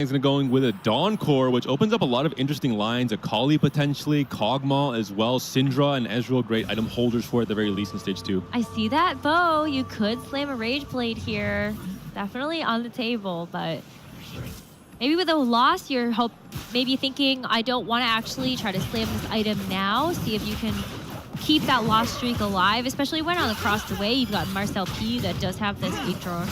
He's going to go with a Dawn Core, which opens up a lot of interesting lines. A Kali potentially, Kog'Maw as well, Syndra and Ezreal, great item holders for at the very least in stage 2. I see that, Bo. You could slam a Rage Blade here. Definitely on the table, but maybe with a loss, you're maybe thinking, I don't want to actually try to slam this item now. See if you can keep that loss streak alive, especially when on across the way, you've got Marcel P that does have this gate drawer.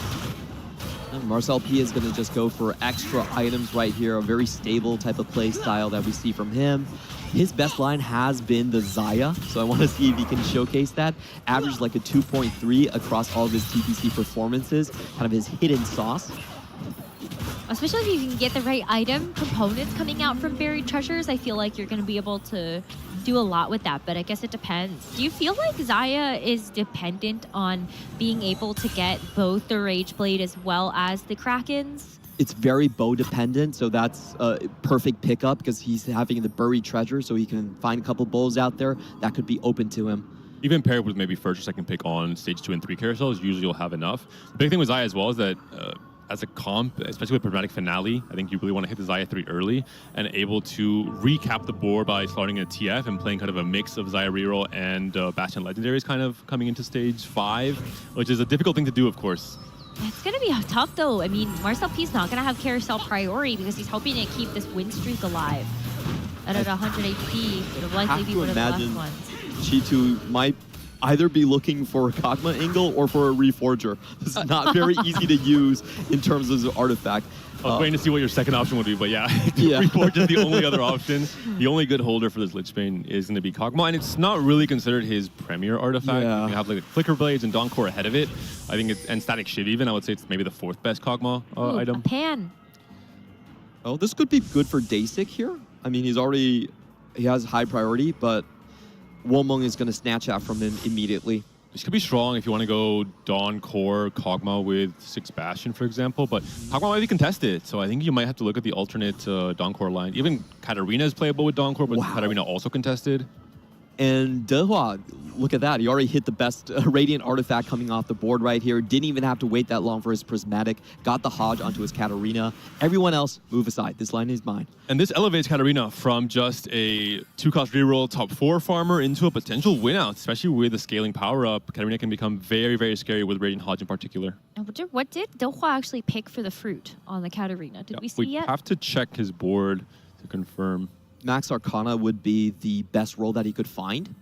Marcel P is going to just go for extra items right here, a very stable type of play style that we see from him. His best line has been the Xayah, so I want to see if he can showcase that. Averaged like a 2.3 across all of his TPC performances, kind of his hidden sauce. Especially if you can get the right item components coming out from Buried Treasures, I feel like you're going to be able to do a lot with that, but I guess it depends. Do you feel like Xayah is dependent on being able to get both the Rage Blade as well as the Krakens? It's very bow dependent, so that's a perfect pickup because he's having the Buried Treasure, so he can find a couple bowls out there that could be open to him. Even paired with maybe first or second pick on stage 2 and 3 carousels, usually you'll have enough. The big thing with Xayah as well is that as a comp, especially with Prismatic Finale, I think you really want to hit the Xayah 3 early and able to recap the board by starting a TF and playing kind of a mix of Xayah reroll and Bastion Legendaries kind of coming into stage 5, which is a difficult thing to do, of course. It's going to be tough, though. I mean, Marcel P's not going to have Carousel priority because he's hoping to keep this win streak alive. And at 100 HP, it'll likely be one of the last ones. G2 might either be looking for a Kog'Maw angle or for a Reforger. This is not very easy to use in terms of the artifact. I was waiting to see what your second option would be, but yeah, yeah. Reforger is the only other option. The only good holder for this Lich Bane is going to be Kog'Maw, and it's not really considered his premier artifact. Yeah. You can have like Flicker Blades and Dawn Core ahead of it. I think it's, and Static Shiv even, I would say it's maybe the 4th best Kog'Maw item. A pan. Oh, this could be good for Dasik here. I mean, he has high priority, but Womong is going to snatch that from him immediately. This could be strong if you want to go Dawn Core, Kog'Maw with 6 Bastion, for example, but Kog'Maw might be contested, so I think you might have to look at the alternate Dawn Core line. Even Katarina is playable with Dawn Core, but Katarina also contested. And Dehua, look at that. He already hit the best Radiant artifact coming off the board right here. Didn't even have to wait that long for his Prismatic. Got the Hodge onto his Katarina. Everyone else, move aside. This line is mine. And this elevates Katarina from just a 2-cost reroll top 4 farmer into a potential win-out, especially with the scaling power-up. Katarina can become very, very scary with Radiant Hodge in particular. What did Dehua actually pick for the fruit on the Katarina? Did we see yet? We have to check his board to confirm. Max Arcana would be the best roll that he could find.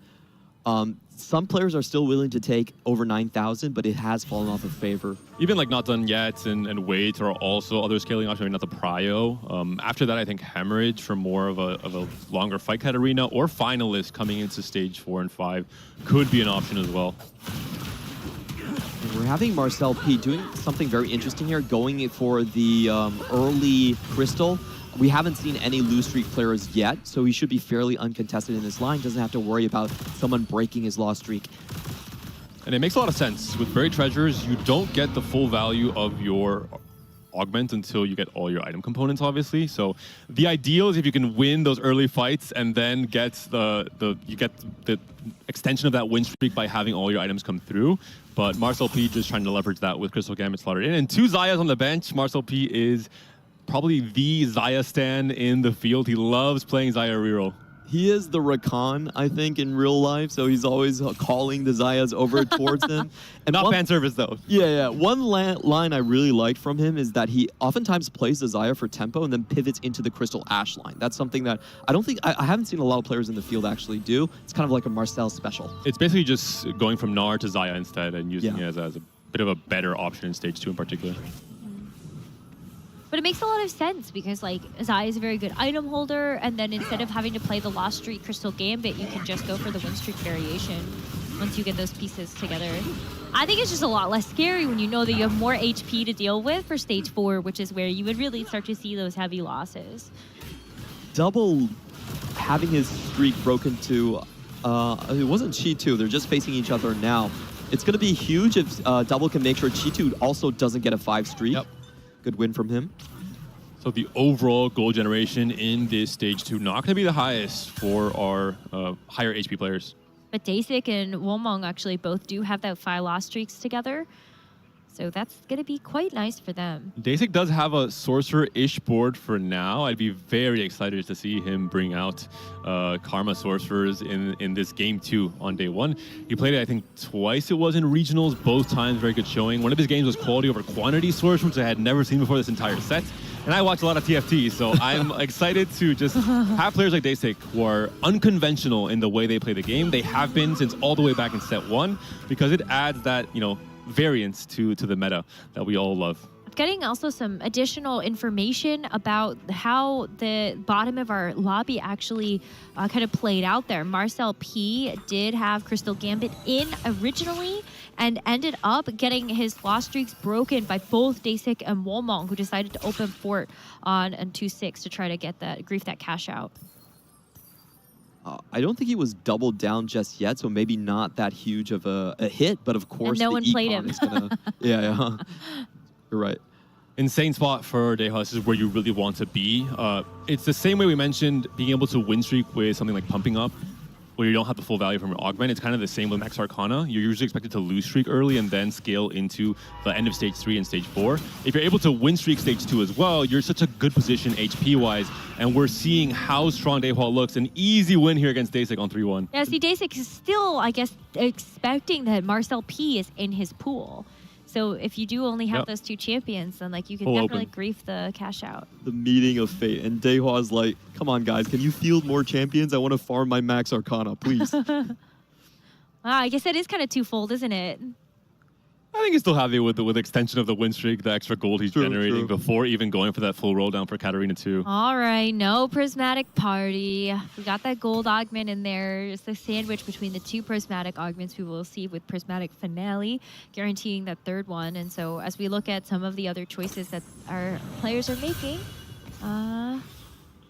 Some players are still willing to take over 9,000, but it has fallen off of favor. Even like Not Done Yet and Wait are also other scaling options, maybe not the Prio. After that, I think Hemorrhage for more of a longer fight Katarina or Finalist coming into stage 4 and 5 could be an option as well. We're having Marcel P doing something very interesting here, going for the early Crystal. We haven't seen any lose streak players yet, so he should be fairly uncontested in this line. Doesn't have to worry about someone breaking his loss streak. And it makes a lot of sense. With Buried Treasures, you don't get the full value of your augment until you get all your item components, obviously. So the ideal is if you can win those early fights and then get the extension of that win streak by having all your items come through. But Marcel P just trying to leverage that with Crystal Gambit slotted in. And 2 Xayahs on the bench. Marcel P is probably the Xayah stan in the field. He loves playing Xayah reroll. He is the Rakan, I think, in real life, so he's always calling the Xayahs over towards him. And not fan service, though. Yeah. One line I really liked from him is that he oftentimes plays the Xayah for tempo and then pivots into the Crystal Ash line. That's something that I haven't seen a lot of players in the field actually do. It's kind of like a Marcel special. It's basically just going from Gnar to Xayah instead and using it as a bit of a better option in stage 2 in particular. But it makes a lot of sense because like Xayah is a very good item holder, and then instead of having to play the Lost Streak Crystal Gambit, you can just go for the win streak variation once you get those pieces together. I think it's just a lot less scary when you know that you have more HP to deal with for stage 4, which is where you would really start to see those heavy losses. Double having his streak broken to, it wasn't Chi2, they're just facing each other now. It's going to be huge if Double can make sure Chi2 also doesn't get a 5 streak. Yep. Good win from him. So the overall goal generation in this stage 2 not going to be the highest for our higher HP players. But Dasik and Womong actually both do have that 5 loss streaks together. So that's going to be quite nice for them. Dasik does have a sorcerer-ish board for now. I'd be very excited to see him bring out Karma sorcerers in this game too on day one. He played it, I think, twice it was in regionals, both times very good showing. One of his games was quality over quantity sorcerers, which I had never seen before this entire set. And I watch a lot of TFT, so I'm excited to just have players like Dasik who are unconventional in the way they play the game. They have been since all the way back in set one, because it adds that, variance to the meta that we all love. Getting also some additional information about how the bottom of our lobby actually kind of played out there. Marcel P did have Crystal Gambit in originally and ended up getting his loss streaks broken by both Dasik and Wolmong, who decided to open fort on 2-6 to try to get that cash out. I don't think he was doubled down just yet, so maybe not that huge of a hit, but of course and no one played him. Is gonna, yeah. You're right. Insane spot for Deha. This is where you really want to be. It's the same way we mentioned being able to win streak with something like pumping up, where you don't have the full value from your augment. It's kind of the same with Max Arcana. You're usually expected to lose streak early and then scale into the end of stage 3 and stage 4. If you're able to win streak stage 2 as well, you're such a good position HP-wise, and we're seeing how strong Dehua looks. An easy win here against Dasik on 3-1. Yeah, see, Dasik is still, I guess, expecting that Marcel P is in his pool. So if you do only have those two champions, then you can definitely grief the cash out. The meeting of fate. And Dehua's like, come on, guys, can you field more champions? I want to farm my Max Arcana, please. Wow, I guess that is kind of twofold, isn't it? I think he's still happy with the extension of the win streak, the extra gold he's generating before even going for that full roll down for Katarina 2. All right, no prismatic party. We got that gold augment in there. It's the sandwich between the two prismatic augments we will see with prismatic finale, guaranteeing that third one. And so as we look at some of the other choices that our players are making, we're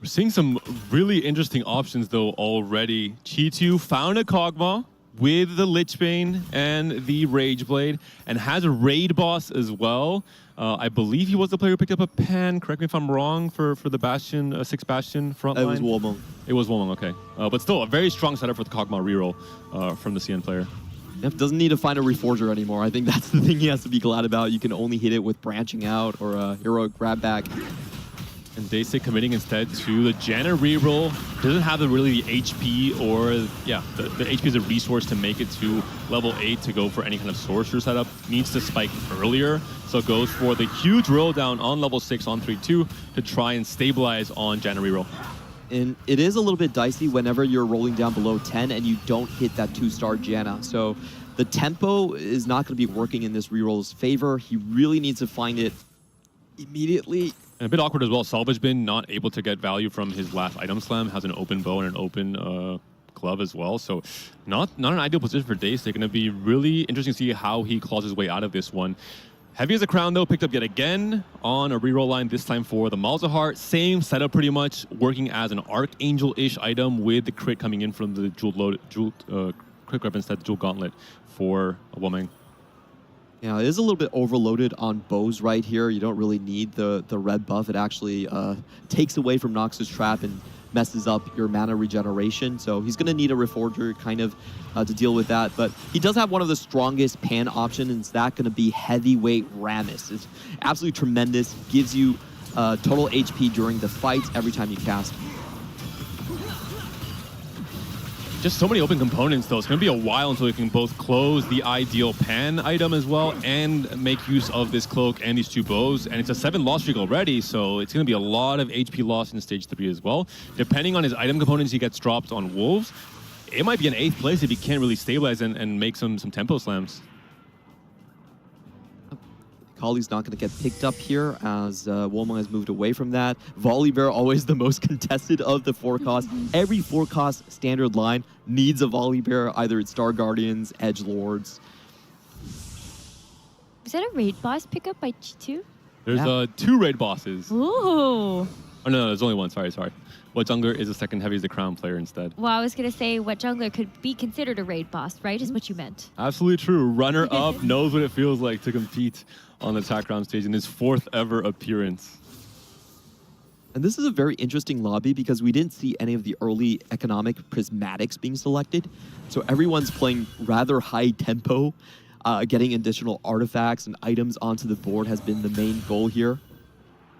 seeing some really interesting options though already. Chi2 found a Kog'Maw with the Lichbane and the Rage Blade, and has a raid boss as well. I believe he was the player who picked up a pen. Correct me if I'm wrong for the Bastion, 6 Bastion front line. It was Wolmong. It was Wolmong, okay. But still, a very strong setup for the Kog'Maw reroll from the CN player. Yep, doesn't need to find a Reforger anymore. I think that's the thing he has to be glad about. You can only hit it with branching out or a heroic grab back. And Dasik committing instead to the Janna reroll. Doesn't have the HP or, the HP is a resource to make it to level 8 to go for any kind of sorcerer setup. Needs to spike earlier, so goes for the huge roll down on level 6 on 3-2 to try and stabilize on Janna reroll. And it is a little bit dicey whenever you're rolling down below 10 and you don't hit that 2-star Janna. So the tempo is not going to be working in this reroll's favor. He really needs to find it immediately. And a bit awkward as well. Salvage Bin not able to get value from his last item slam. Has an open bow and an open glove as well. So not an ideal position for Dace. They're going to be really interesting to see how he claws his way out of this one. Heavy as a Crown though, picked up yet again on a reroll line, this time for the Malzahar. Same setup pretty much, working as an Archangel-ish item with the crit coming in from the jeweled quick weapon instead, the jewel gauntlet for a Womang. Yeah, it is a little bit overloaded on bows right here. You don't really need the red buff. It actually takes away from Nox's Trap and messes up your mana regeneration. So he's going to need a Reforger kind of to deal with that. But he does have one of the strongest pan options, and it's that going to be heavyweight Rammus. It's absolutely tremendous. Gives you total HP during the fight every time you cast. Just so many open components though. It's going to be a while until you can both close the ideal pan item as well and make use of this cloak and these two bows. And it's a 7 loss streak already, so it's going to be a lot of HP loss in stage 3 as well. Depending on his item components he gets dropped on Wolves, it might be an 8th place if he can't really stabilize and make some tempo slams. Kali's not going to get picked up here as Wolmong has moved away from that. Volibear, always the most contested of the 4-cost. Every 4-cost standard line needs a Volibear, either it's Star Guardians, Edge Lords. Is that a raid boss pickup by Chi2? There's 2 raid bosses. Ooh. Oh no, there's only one, sorry. What jungler is the second heavy as the Crown player instead? Well, I was going to say what jungler could be considered a raid boss, right? Is what you meant. Absolutely true. Runner up knows what it feels like to compete on the attack round stage in his 4th ever appearance. And this is a very interesting lobby because we didn't see any of the early economic prismatics being selected. So everyone's playing rather high tempo. getting additional artifacts and items onto the board has been the main goal here.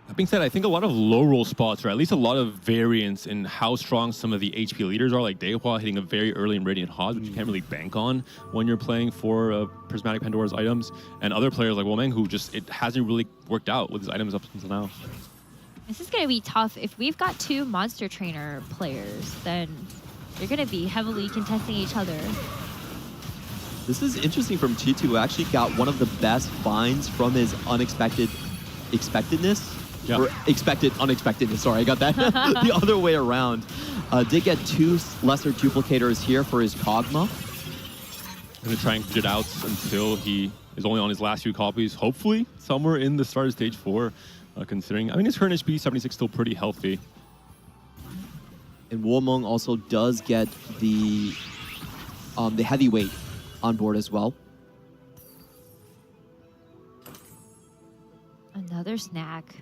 That being said, I think a lot of low roll spots, or at least a lot of variance in how strong some of the HP leaders are, like Dehua hitting a very early and Radiant Hod, which you can't really bank on when you're playing for Prismatic Pandora's items, and other players like Womeng who just, it hasn't really worked out with his items up until now. This is going to be tough. If we've got 2 Monster Trainer players, then they're going to be heavily contesting each other. This is interesting from Chitu, who actually got one of the best finds from his expectedness. Yep. Or expected unexpectedness. Sorry, I got that the other way around. Did get 2 lesser duplicators here for his Kog'Maw. Going to try and get it out until he is only on his last few copies, hopefully somewhere in the start of stage 4, considering, I mean, his current HP 76 still pretty healthy. And Womeng also does get the heavyweight on board as well. Another snack.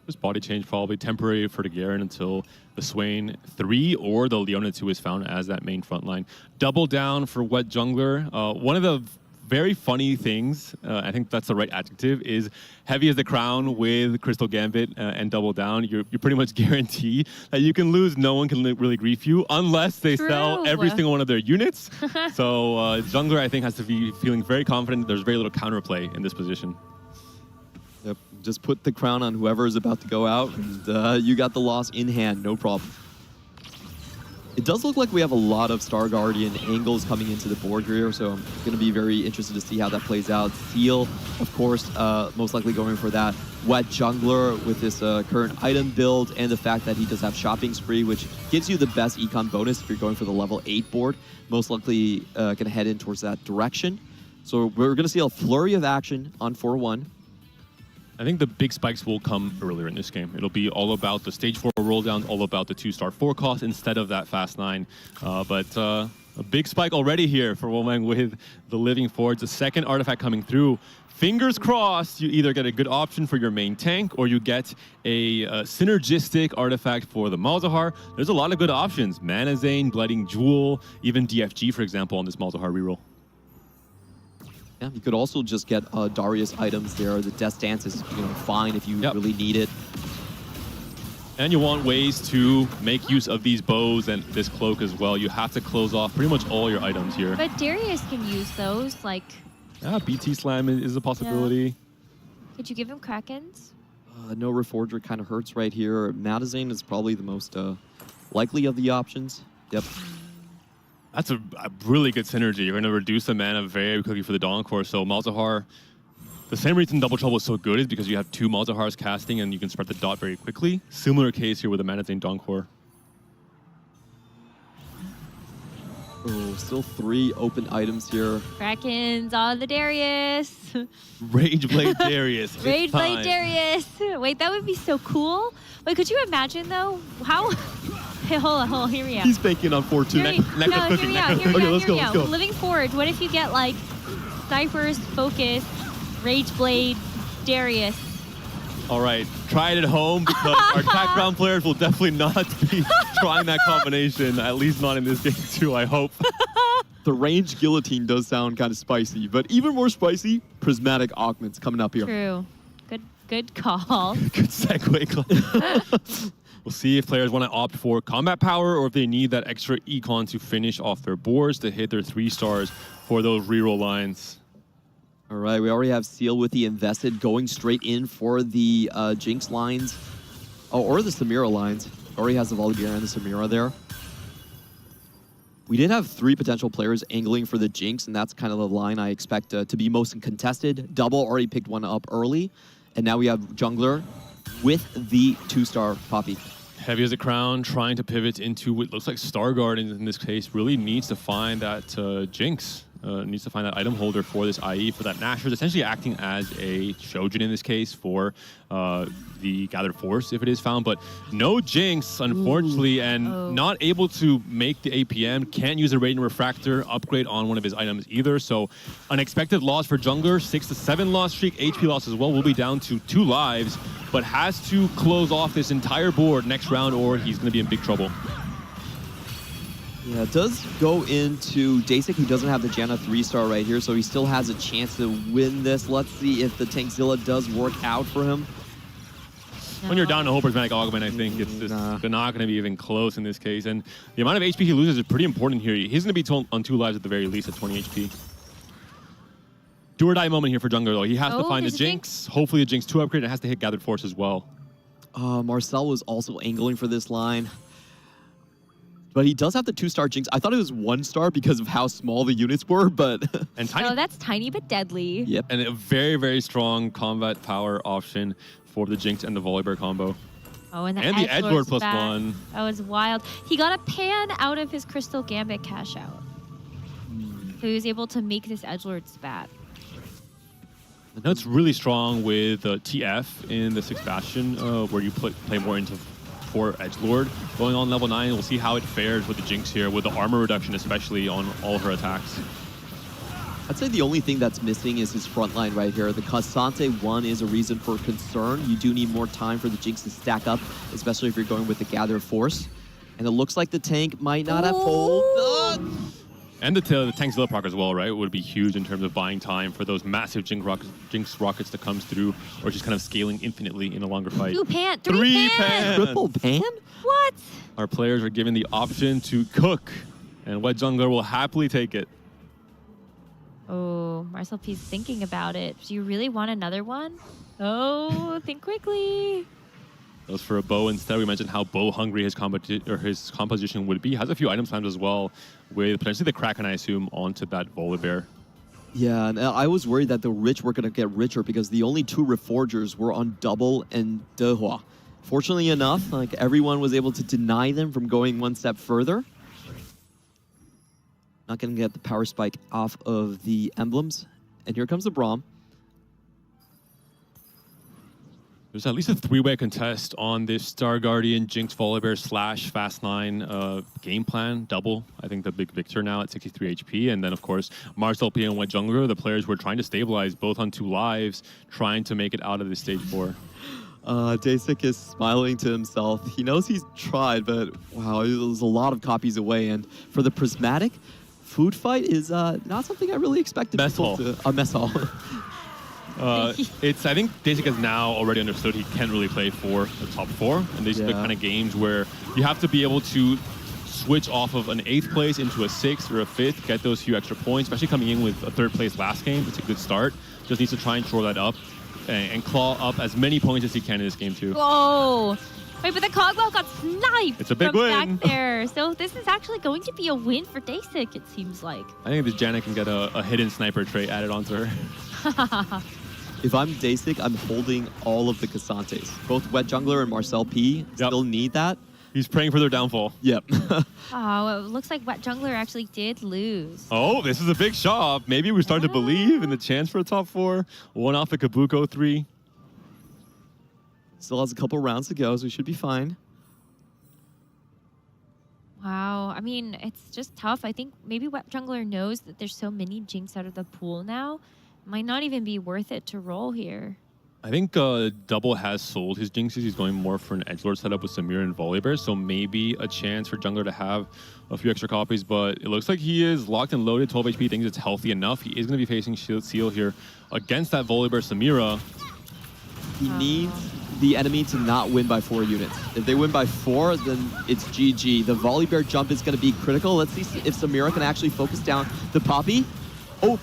This body change probably temporary for the Garen until the Swain 3 or the Leona 2 is found as that main front line. Double down for Wet Jungler. One of the very funny things, I think that's the right adjective, is heavy as the crown with Crystal Gambit and double down. You pretty much guarantee that you can lose. No one can really grief you unless they sell every single one of their units. So Jungler, I think, has to be feeling very confident. There's very little counterplay in this position. Yep, just put the crown on whoever is about to go out, and you got the loss in hand, no problem. It does look like we have a lot of Star Guardian angles coming into the board here, so I'm going to be very interested to see how that plays out. Seal, of course, most likely going for that Wet Jungler with this current item build, and the fact that he does have Shopping Spree, which gives you the best econ bonus if you're going for the level 8 board. Most likely going to head in towards that direction. So we're going to see a flurry of action on 4-1. I think the big spikes will come earlier in this game. It'll be all about the stage 4 roll downs, all about the 2-star 4 cost instead of that fast 9. But a big spike already here for Womeng with the Living Forge. The second artifact coming through. Fingers crossed, you either get a good option for your main tank or you get a synergistic artifact for the Malzahar. There's a lot of good options. Mana Zane, Bleeding Jewel, even DFG, for example, on this Malzahar reroll. Yeah, you could also just get Darius items there. The Death Dance is fine if you really need it. And you want ways to make use of these bows and this cloak as well. You have to close off pretty much all your items here. But Darius can use those, like... Yeah, BT Slam is a possibility. Yeah. Could you give him Krakens? No Reforger kind of hurts right here. Madazane is probably the most likely of the options. Yep. That's a really good synergy. You're going to reduce the mana very quickly for the Dawn Core. So Malzahar, the same reason Double Trouble is so good is because you have 2 Malzahars casting and you can spread the dot very quickly. Similar case here with the Mana Zane Dawn Core. Oh, still 3 open items here. Krakens on the Darius. Rageblade Darius. Rageblade Darius. Wait, that would be so cool. Wait, could you imagine though? How... Hey, hold on, hear me out. He's banking on 4-2. Hear me out. Let's go. Living Forge, what if you get like Snipers, Focus, Rageblade, Darius? All right, try it at home because our background players will definitely not be trying that combination, at least not in this game too, I hope. The ranged guillotine does sound kind of spicy, but even more spicy, prismatic augments coming up here. True. Good call. Good segue. We'll see if players want to opt for combat power or if they need that extra econ to finish off their boards to hit their 3 stars for those reroll lines. All right, we already have Seal with the invested going straight in for the Jinx lines, or the Samira lines. Already has the Volibear and the Samira there. We did have 3 potential players angling for the Jinx, and that's kind of the line I expect to be most contested. Double already picked one up early, and now we have Jungler with the 2-star Poppy. Heavy as a crown, trying to pivot into what looks like Starguard in this case, really needs to find that Jinx. Needs to find that item holder for this IE, for that Nashor, essentially acting as a Shojin in this case for the Gathered Force if it is found, but no Jinx, unfortunately, and not able to make the APM, can't use a Radiant Refractor upgrade on one of his items either, so unexpected loss for Jungler, 6-7 loss streak, HP loss as well, will be down to 2 lives, but has to close off this entire board next round or he's going to be in big trouble. Yeah, it does go into Dasik, who doesn't have the Janna 3-star right here, so he still has a chance to win this. Let's see if the Tankzilla does work out for him. When you're down to whole prismatic augment, I think it's just not going to be even close in this case. And the amount of HP he loses is pretty important here. He's going to be on 2 lives at the very least at 20 HP. Do or die moment here for jungler, though. He has to find the Jinx. Hopefully the Jinx 2 upgrade. It has to hit Gathered Force as well. Marcel was also angling for this line. But he does have the 2-star Jinx. I thought it was 1-star because of how small the units were, but... And tiny. Oh, that's tiny but deadly. Yep. And a very, very strong combat power option for the Jinx and the Volibear combo. Oh, and the Edgelord plus back. 1. That was wild. He got a pan out of his Crystal Gambit cash out. So he was able to make this Edgelord spat. I know it's really strong with TF in the 6th Bastion, where you play more into 4 Edgelord. Going on level 9, we'll see how it fares with the Jinx here, with the armor reduction, especially on all her attacks. I'd say the only thing that's missing is his front line right here. The Cassante 1 is a reason for concern. You do need more time for the Jinx to stack up, especially if you're going with the Gather Force. And it looks like the tank might not have pulled. And the Tankzilla proc as well, right? It would be huge in terms of buying time for those massive Jinx rockets that comes through, or just kind of scaling infinitely in a longer fight. 2 pan, 3 pan. Triple pan? What? Our players are given the option to cook, and Wet Jungler will happily take it. Oh, Marcel P's thinking about it. Do you really want another one? Oh, think quickly. Goes for a bow instead. We mentioned how bow hungry his composition would be. Has a few item times as well, with potentially the Kraken, I assume, onto that Volibear. Yeah, and I was worried that the rich were going to get richer because the only 2 Reforgers were on Double and Dehua. Fortunately enough, like everyone was able to deny them from going 1 step further. Not going to get the power spike off of the emblems. And here comes the Braum. There's at least a 3-way contest on this Star Guardian, Jinx, Volibear / Fast9 game plan. Double, I think, the big victor now at 63 HP. And then, of course, Marcel P and Wet Jungler, the players were trying to stabilize both on 2 lives, trying to make it out of this stage 4. Dasik is smiling to himself. He knows he's tried, but wow, there's a lot of copies away. And for the Prismatic, food fight is not something I really expected. Mess hall. A mess hall. I think Dasik has now already understood he can't really play for the top 4. And these are the kind of games where you have to be able to switch off of an 8th place into a 6th or a 5th, get those few extra points, especially coming in with a 3rd place last game. It's a good start. Just needs to try and shore that up and claw up as many points as he can in this game too. Whoa! Wait, but the Cogwell got sniped. It's a big from win. back there. So this is actually going to be a win for Dasik, it seems like. I think this Janet can get a hidden sniper trait added onto her. If I'm Dasik, I'm holding all of the Cassantes. Both Wet Jungler and Marcel P still need that. He's praying for their downfall. Yep. Oh, it looks like Wet Jungler actually did lose. Oh, this is a big shot. Maybe we start to believe in the chance for a top 4. 1 off the Kabuko 3. Still has a couple rounds to go, so we should be fine. Wow. I mean, it's just tough. I think maybe Wet Jungler knows that there's so many Jinx out of the pool now. It might not even be worth it to roll here. I think Double has sold his Jinxes. He's going more for an Edgelord setup with Samir and Volibear, so maybe a chance for Jungler to have a few extra copies, but it looks like he is locked and loaded, 12 HP, thinks it's healthy enough. He is going to be facing Shield Seal here against that Volibear Samira. He needs the enemy to not win by 4 units. If they win by 4, then it's GG. The Volibear jump is going to be critical. Let's see if Samira can actually focus down the Poppy. Oh,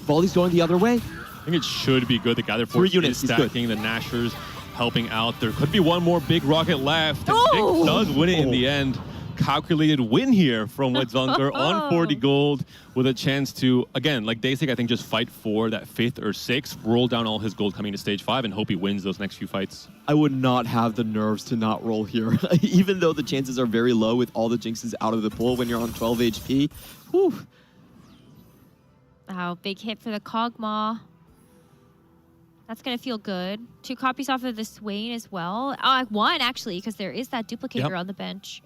Volley's going the other way. I think it should be good. The Gather Force 3 units, is stacking. The Nashers helping out. There could be one more big rocket left. And Dick does win it in the end. Calculated win here from Wet Jungler on 40 gold with a chance to, again, like Dasik, I think just fight for that 5th or 6th, roll down all his gold coming to stage 5 and hope he wins those next few fights. I would not have the nerves to not roll here. Even though the chances are very low with all the Jinxes out of the pool when you're on 12 HP. Whew. Wow, big hit for the Kog'Maw. That's going to feel good. 2 copies off of the Swain as well. 1, actually, because there is that duplicator on the bench.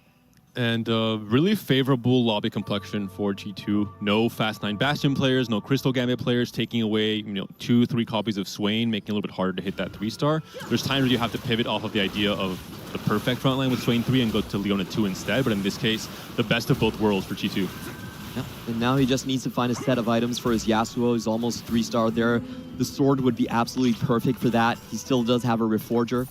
And really favorable lobby complexion for G2. No Fast9 Bastion players, no Crystal Gambit players, taking away 2-3 copies of Swain, making it a little bit harder to hit that 3-star. There's times where you have to pivot off of the idea of the perfect front line with Swain 3 and go to Leona 2 instead. But in this case, the best of both worlds for G2. Yeah. And now he just needs to find a set of items for his Yasuo. He's almost 3-star there. The sword would be absolutely perfect for that. He still does have a Reforger.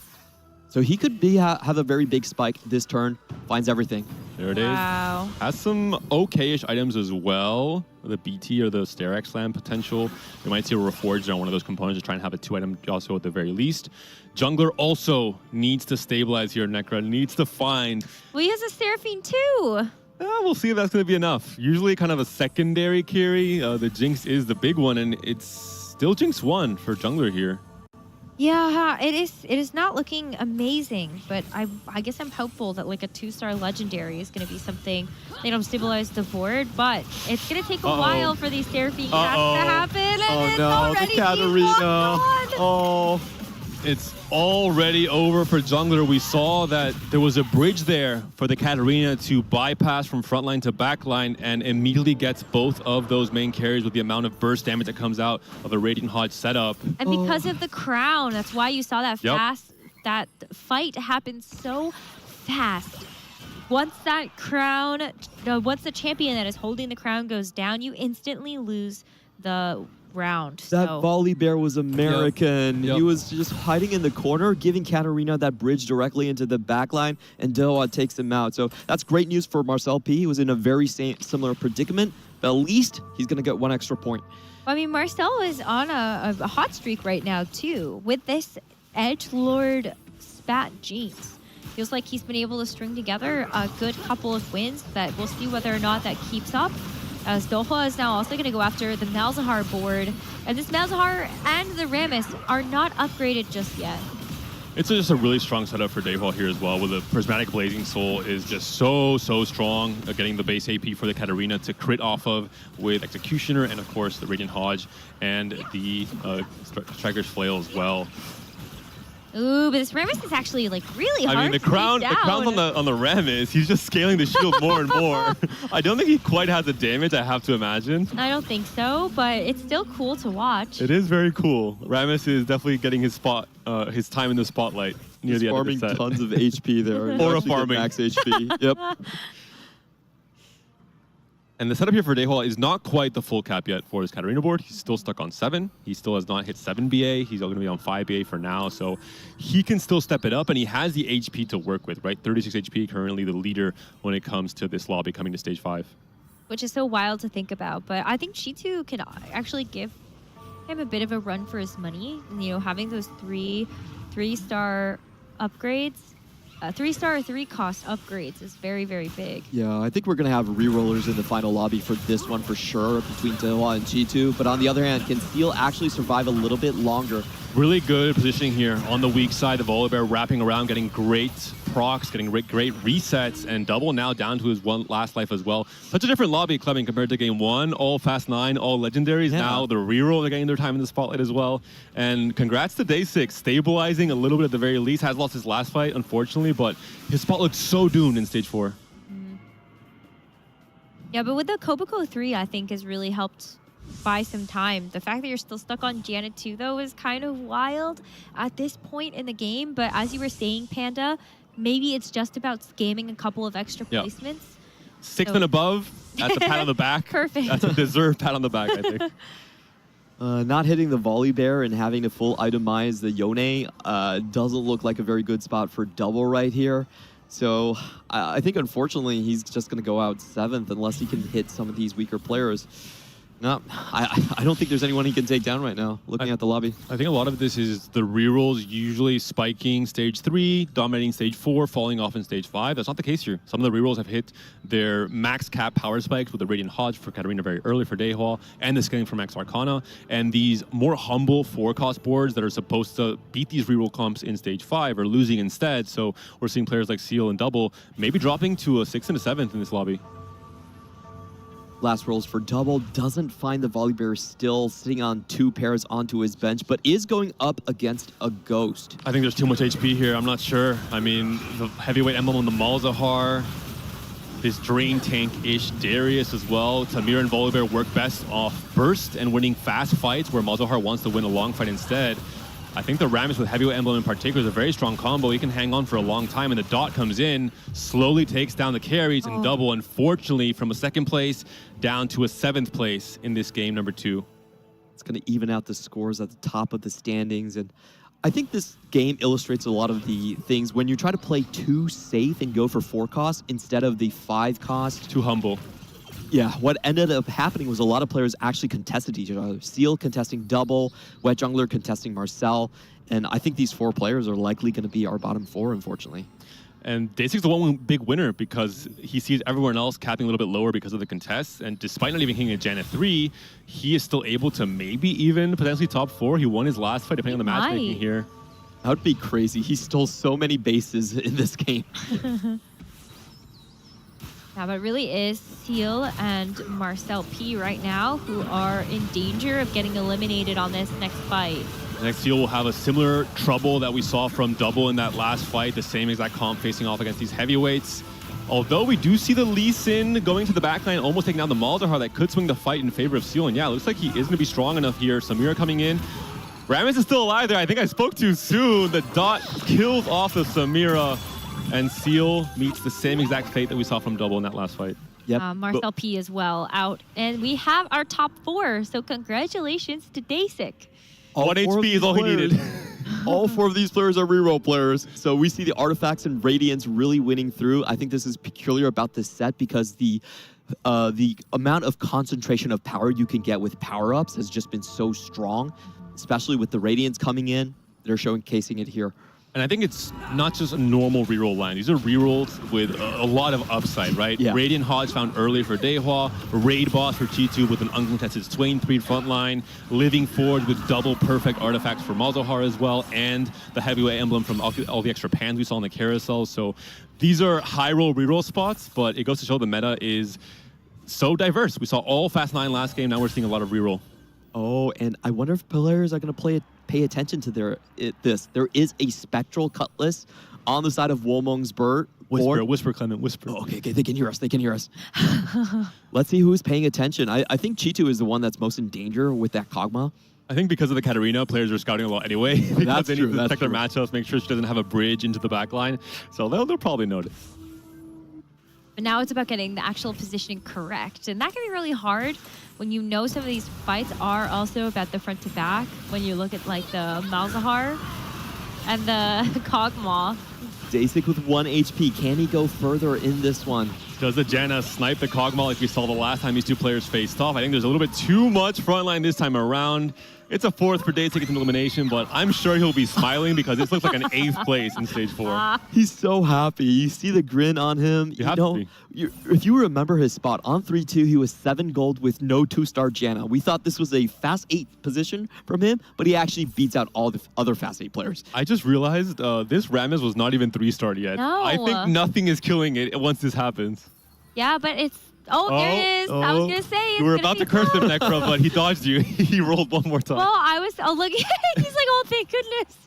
So he could be have a very big spike this turn. Finds everything. There it is. Wow. Has some okay-ish items as well. The BT or the Sterax Slam potential. You might see a Reforged on one of those components to try and have a 2-item also at the very least. Jungler also needs to stabilize here. Necra needs to find... Well, he has a Seraphine too. We'll see if that's going to be enough. Usually kind of a secondary carry. The Jinx is the big one, and it's still Jinx 1 for Jungler here. Yeah, it is not looking amazing, but I guess I'm hopeful that like a 2-star legendary is going to be something. They don't stabilize the board, but it's going to take a while for these Seraphine casts to happen. And it's already the Katarina. Oh. It's already over for Jungler. We saw that there was a bridge there for the Katarina to bypass from frontline to backline and immediately gets both of those main carries with the amount of burst damage that comes out of the Radiant Hodge setup. And because of the crown, that's why you saw that fast. That fight happened so fast. Once that crown, once the champion that is holding the crown goes down, you instantly lose the round. That volley bear was American. Yep. He was just hiding in the corner, giving Katarina that bridge directly into the backline, and Doha takes him out. So that's great news for Marcel P. He was in a very similar predicament, but at least he's going to get 1 extra point. I mean, Marcel is on a hot streak right now, too. With this Edgelord Spat Jinx, feels like he's been able to string together a good couple of wins that we'll see whether or not that keeps up. As Doha is now also going to go after the Malzahar board. And this Malzahar and the Rammus are not upgraded just yet. It's just a really strong setup for Daewoo here as well, where the Prismatic Blazing Soul is just so strong, getting the base AP for the Katarina to crit off of with Executioner and, of course, the Radiant Hodge and the Striker's Flail as well. Ooh, but this Rammus is actually like really hard. I mean, the crown's on the Rammus. He's just scaling the shield more and more. I don't think he quite has the damage, I have to imagine. I don't think so, but it's still cool to watch. It is very cool. Rammus is definitely getting his time in the spotlight near the end of the set. Farming tons of HP there. Or farming max HP. Yep. And the setup here for Daehwa is not quite the full cap yet for his Katarina board. He's still stuck on 7. He still has not hit 7 BA. He's going to be on 5 BA for now. So he can still step it up, and he has the HP to work with, right? 36 HP, currently the leader when it comes to this lobby coming to stage 5. Which is so wild to think about. But I think G2 can actually give him a bit of a run for his money. You know, having those three-star upgrades. 3-star or 3-cost upgrades is very, very big. Yeah, I think we're going to have rerollers in the final lobby for this one for sure, between Daehwa and G2. But on the other hand, can Steel actually survive a little bit longer? Really good positioning here on the weak side of Volibear, wrapping around, getting great procs, getting great resets, and Double now down to his last life as well. Such a different lobby, Clemming, compared to game 1. All Fast 9, all legendaries. Yeah. Now the reroll are getting their time in the spotlight as well. And congrats to Day 6, stabilizing a little bit at the very least. Has lost his last fight, unfortunately, but his spot looks so doomed in stage 4. Yeah, but with the Koboko 3, I think has really helped buy some time. The fact that you're still stuck on Janet 2, though, is kind of wild at this point in the game. But as you were saying, Panda, maybe it's just about scamming a couple of extra placements. 6 and above, that's a pat on the back. Perfect. That's a deserved pat on the back, I think. Not hitting the volley bear and having to full itemize the Yone doesn't look like a very good spot for Double right here. So I think, unfortunately, he's just going to go out 7th unless he can hit some of these weaker players. No, I don't think there's anyone he can take down right now, looking at the lobby. I think a lot of this is the rerolls usually spiking stage 3, dominating stage 4, falling off in stage 5. That's not the case here. Some of the rerolls have hit their max cap power spikes with the Radiant Hodge for Katarina very early for Daehwa, and the scaling for Max Arcana. And these more humble 4-cost boards that are supposed to beat these reroll comps in stage 5 are losing instead. So we're seeing players like Seal and Double maybe dropping to a 6th and a 7th in this lobby. Last rolls for Double, doesn't find the volley bear, still sitting on 2 pairs onto his bench, but is going up against a Ghost. I think there's too much HP here. I'm not sure. I mean, the heavyweight emblem on the Malzahar, this drain tank-ish Darius as well. Tamir and Volibear work best off burst and winning fast fights, where Malzahar wants to win a long fight instead. I think the Rammus with Heavyweight Emblem in particular is a very strong combo. He can hang on for a long time, and the dot comes in, slowly takes down the carries, and double, unfortunately, from a 2nd place down to a 7th place in this game, number 2. It's going to even out the scores at the top of the standings. And I think this game illustrates a lot of the things when you try to play too safe and go for 4 costs instead of the 5 cost. Too humble. Yeah, what ended up happening was a lot of players actually contested each other. Seal contesting double, Wet Jungler contesting Marcel, and I think these 4 players are likely going to be our bottom 4, unfortunately. And Dasik's the one big winner because he sees everyone else capping a little bit lower because of the contests, and despite not even hitting a Janet 3, he is still able to maybe even potentially top 4. He won his last fight, depending on the matchmaking here. That would be crazy. He stole so many bases in this game. Yeah, but it really is Seal and Marcel P right now who are in danger of getting eliminated on this next fight. Next Seal will have a similar trouble that we saw from Double in that last fight, the same exact comp facing off against these heavyweights. Although we do see the Lee Sin going to the backline, almost taking down the Malzahar that could swing the fight in favor of Seal. And yeah, it looks like he is going to be strong enough here. Samira coming in. Rammus is still alive there. I think I spoke too soon. The dot kills off of Samira. And Seal meets the same exact fate that we saw from Double in that last fight. Yep. Marcel P as well out. And we have our top 4. So congratulations to Dasik. 1 HP is all he needed. All 4 of these players are reroll players. So we see the artifacts and Radiance really winning through. I think this is peculiar about this set because the amount of concentration of power you can get with power-ups has just been so strong, especially with the Radiance coming in. They're showcasing it here. And I think it's not just a normal reroll line. These are rerolls with a lot of upside, right? Yeah. Radiant Hodge found early for Dehua, Raid Boss for G2 with an uncontested Swain 3 front line, Living Forge with double perfect artifacts for Malzahar as well, and the Heavyweight Emblem from all the extra pans we saw in the carousel. So these are high roll reroll spots, but it goes to show the meta is so diverse. We saw all Fast 9 last game, now we're seeing a lot of reroll. Oh, and I wonder if players are going to pay attention to this. There is a Spectral Cutlass on the side of Wolmong's bird. Whisper, Clement, whisper. Oh, okay, they can hear us. They can hear us. Let's see who's paying attention. I think Chitu is the one that's most in danger with that Kog'Maw. I think because of the Katarina, players are scouting a lot anyway. Because they need to protect their matchups, make sure she doesn't have a bridge into the back line. So they'll probably notice. But now it's about getting the actual positioning correct. And that can be really hard when you know some of these fights are also about the front to back. When you look at like the Malzahar and the Kog'Maw. Dasik with 1 HP. Can he go further in this one? Does the Janna snipe the Kog'Maw like we saw the last time these 2 players faced off? I think there's a little bit too much frontline this time around. It's a 4th for Dasik into elimination, but I'm sure he'll be smiling because this looks like an 8th place in stage 4. He's so happy. You see the grin on him. You have to be. If you remember his spot, on 3-2, he was 7 gold with no 2-star Janna. We thought this was a Fast 8 position from him, but he actually beats out all the other Fast 8 players. I just realized this Rammus was not even 3-starred yet. No. I think nothing is killing it once this happens. Yeah, but it's... Oh, there it is. I was going to say. You were about to curse him, Necro, but he dodged you. He rolled one more time. Well, I was... Oh, look. He's like, oh, thank goodness.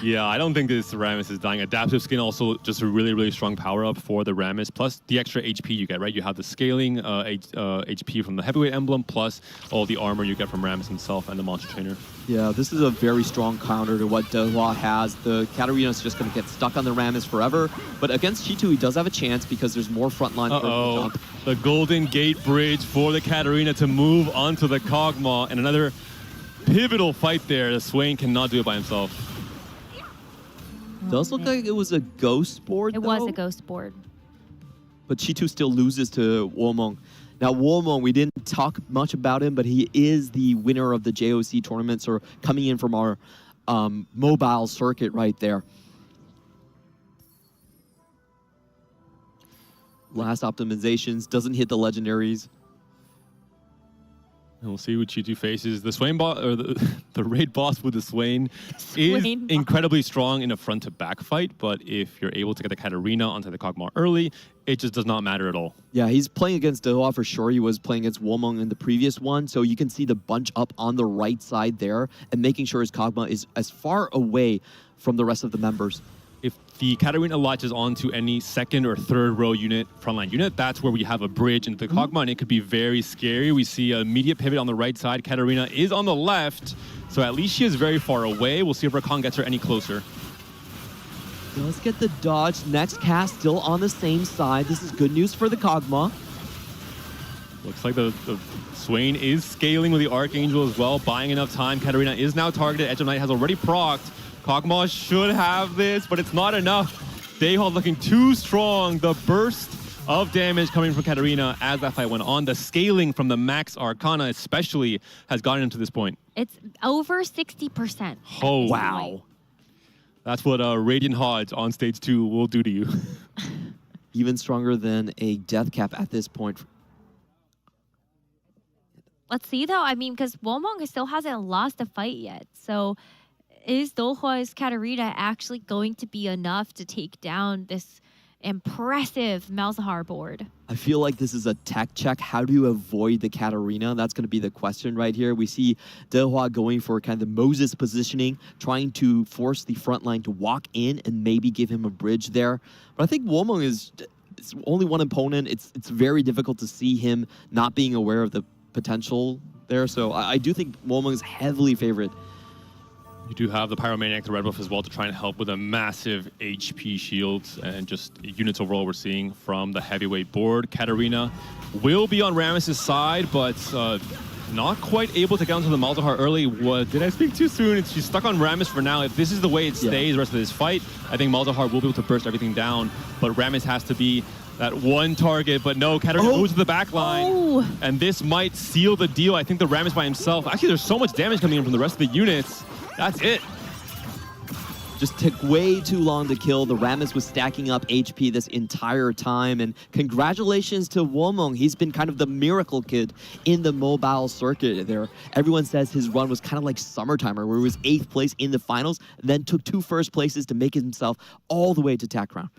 Yeah, I don't think this Rammus is dying. Adaptive Skin also just a really, really strong power-up for the Rammus, plus the extra HP you get, right? You have the scaling HP from the Heavyweight Emblem, plus all the armor you get from Rammus himself and the Monster Trainer. Yeah, this is a very strong counter to what Dehua has. The Katarina is just going to get stuck on the Rammus forever, but against Chitu, he does have a chance because there's more frontline. Uh-oh. The Golden Gate Bridge for the Katarina to move onto the Kog'Maw, and another pivotal fight there. The Swain cannot do it by himself. Does look like it was a ghost board, It was a ghost board. But Chitu still loses to Wolmong. Now, Wolmong, we didn't talk much about him, but he is the winner of the JOC tournament, so coming in from our mobile circuit right there. Last optimizations, doesn't hit the legendaries. And we'll see what Chitu faces. The Swain boss, or the raid boss with the Swain is incredibly strong in a front-to-back fight, but if you're able to get the Katarina onto the Kog'Maw early, it just does not matter at all. Yeah, he's playing against Dehua for sure. He was playing against Wolmong in the previous one, so you can see the bunch up on the right side there and making sure his Kog'Maw is as far away from the rest of the members. if the Katarina latches onto any second or third row unit, frontline unit, that's where we have a bridge into the Kog'Maw, and it could be very scary. We see an immediate pivot on the right side. Katarina is on the left, so at least she is very far away. We'll see if Rakan gets her any closer. Does get the dodge. Next cast still on the same side. This is good news for the Kog'Maw. Looks like the Swain is scaling with the Archangel as well, buying enough time. Katarina is now targeted. Edge of Night has already procced. Kog'Maw should have this, but it's not enough. Daehwa looking too strong. The burst of damage coming from Katarina as that fight went on. The scaling from the Max Arcana especially has gotten him to this point. It's over 60%. Oh, Wow. That's what Radiant Hodge on stage 2 will do to you. Even stronger than a death cap at this point. Let's see, though. I mean, because Womong still hasn't lost a fight yet. So is Daehwa's Katarina actually going to be enough to take down this impressive Malzahar board? I feel like this is a tech check. How do you avoid the Katarina? That's going to be the question right here. We see Daehwa going for kind of the Moses positioning, trying to force the front line to walk in and maybe give him a bridge there. But I think Womong is it's only one opponent. It's very difficult to see him not being aware of the potential there. So I do think Womong is heavily favored. You do have the Pyromaniac, the red buff as well, to try and help with a massive HP shield and just units overall we're seeing from the heavyweight board. Katarina will be on Rammus' side, but not quite able to get onto the Malzahar early. Did I speak too soon? She's stuck on Rammus for now. If this is the way it stays the rest of this fight, I think Malzahar will be able to burst everything down, but Rammus has to be that one target, but no, Katarina moves to the back line, and this might seal the deal. I think the Rammus by himself, actually there's so much damage coming in from the rest of the units. That's it. Just took way too long to kill. The Rammus was stacking up HP this entire time, and congratulations to Womong. He's been kind of the miracle kid in the mobile circuit there. Everyone says his run was kind of like Summertimer, where he was 8th place in the finals, and then took 2 first places to make himself all the way to TAC round.